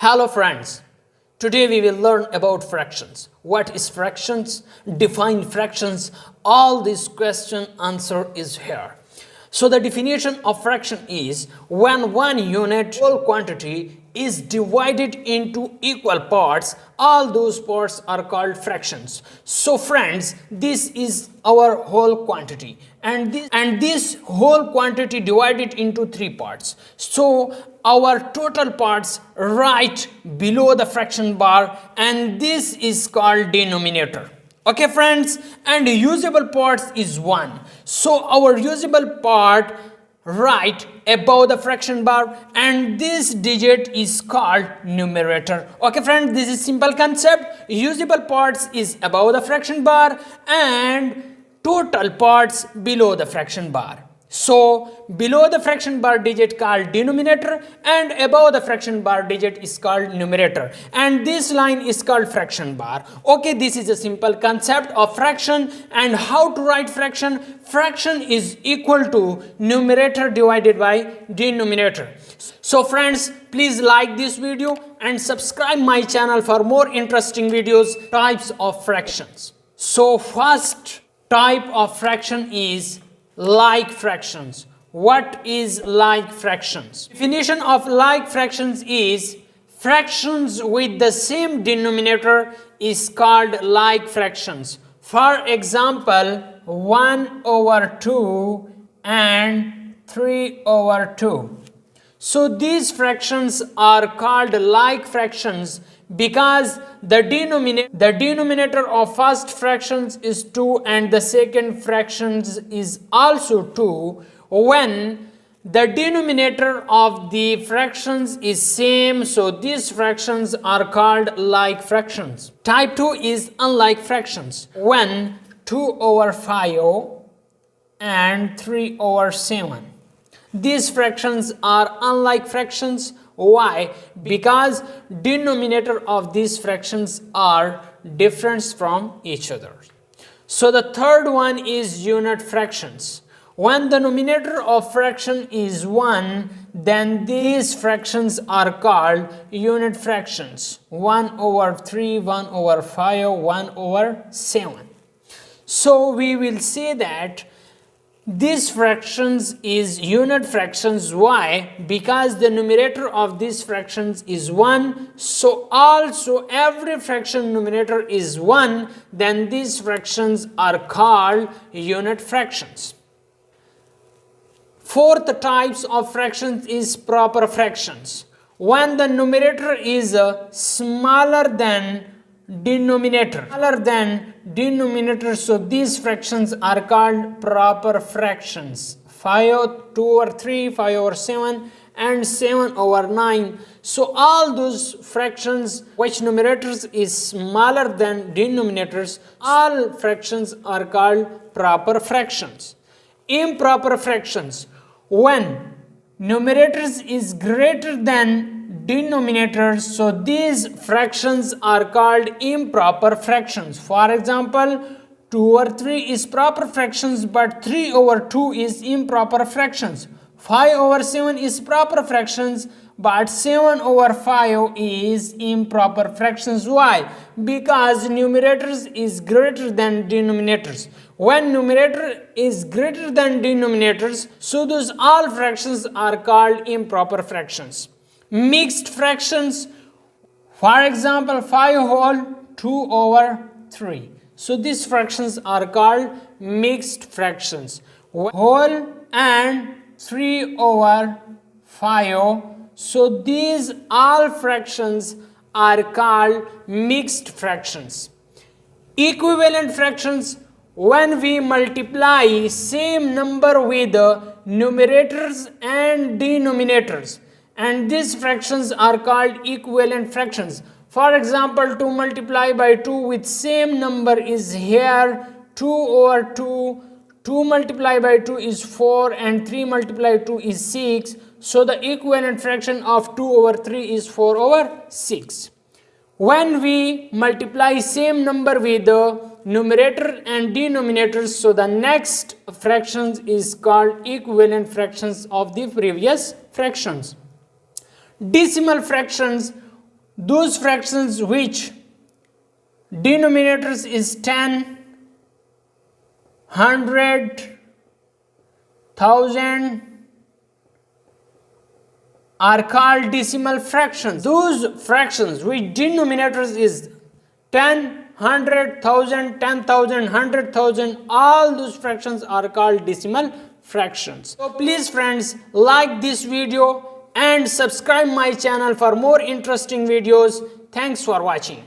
Hello friends, today we will learn about fractions. What is fractions? Define fractions. All this question answer is here. So the definition of fraction is when one unit whole quantity is divided into equal parts, all those parts are called fractions. So friends, this is our whole quantity and this whole quantity divided into three parts. So our total parts right below the fraction bar, and this is called denominator. Okay friends, and usable parts is 1. So our usable part right above the fraction bar, and this digit is called numerator. Okay friends, this is simple concept. Usable parts is above the fraction bar and total parts below the fraction bar. So below the fraction bar digit called denominator and above the fraction bar digit is called numerator, and this line is called fraction bar. Okay, this is a simple concept of fraction. And how to write fraction? Fraction is equal to numerator divided by denominator. So friends, please like this video and subscribe my channel for more interesting videos. Types of fractions. So first type of fraction is like fractions. What is like fractions? Definition of like fractions is fractions with the same denominator is called like fractions. For example, 1 over 2 and 3 over 2. So these fractions are called like fractions because the denominator of first fractions is 2 and the second fractions is also 2 when the denominator of the fractions is same. So these fractions are called like fractions. Type 2 is unlike fractions when 2 over 5 and 3 over 7. These fractions are unlike fractions. Why? Because denominator of these fractions are different from each other. So the third one is unit fractions. When the numerator of fraction is 1, then these fractions are called unit fractions. 1 over 3, 1 over 5, 1 over 7. So we will say that these fractions is unit fractions. Why? Because the numerator of these fractions is 1. So also every fraction numerator is 1. Then these fractions are called unit fractions. Fourth types of fractions is proper fractions. When the numerator is smaller than denominator, so these fractions are called proper fractions. 5, 2 over 3, 5 over 7 and 7 over 9. So all those fractions which numerators is smaller than denominators, all fractions are called proper fractions. Improper fractions, when numerators is greater than denominators, so these fractions are called improper fractions. For example, 2 over 3 is proper fractions, but 3 over 2 is improper fractions. 5 over 7 is proper fractions, but 7 over 5 is improper fractions. Why? Because numerators is greater than denominators. When numerator is greater than denominators, so those all fractions are called improper fractions. Mixed fractions, for example, 5 whole 2 over 3. So these fractions are called mixed fractions. Whole and 3 over 5. So these all fractions are called mixed fractions. Equivalent fractions, when we multiply same number with numerators and denominators, and these fractions are called equivalent fractions. For example, 2 multiplied by 2 with same number is here 2 over 2, 2 multiplied by 2 is 4 and 3 multiplied by 2 is 6. So the equivalent fraction of 2 over 3 is 4 over 6. When we multiply same number with the numerator and denominators, so the next fractions is called equivalent fractions of the previous fractions. Decimal fractions, those fractions which denominators is 10, 100, 1000 are called decimal fractions. Those fractions which denominators is 10, 100, 1000, 10,000, 100,000, all those fractions are called decimal fractions. So please friends, like this video and subscribe my channel for more interesting videos. Thanks for watching.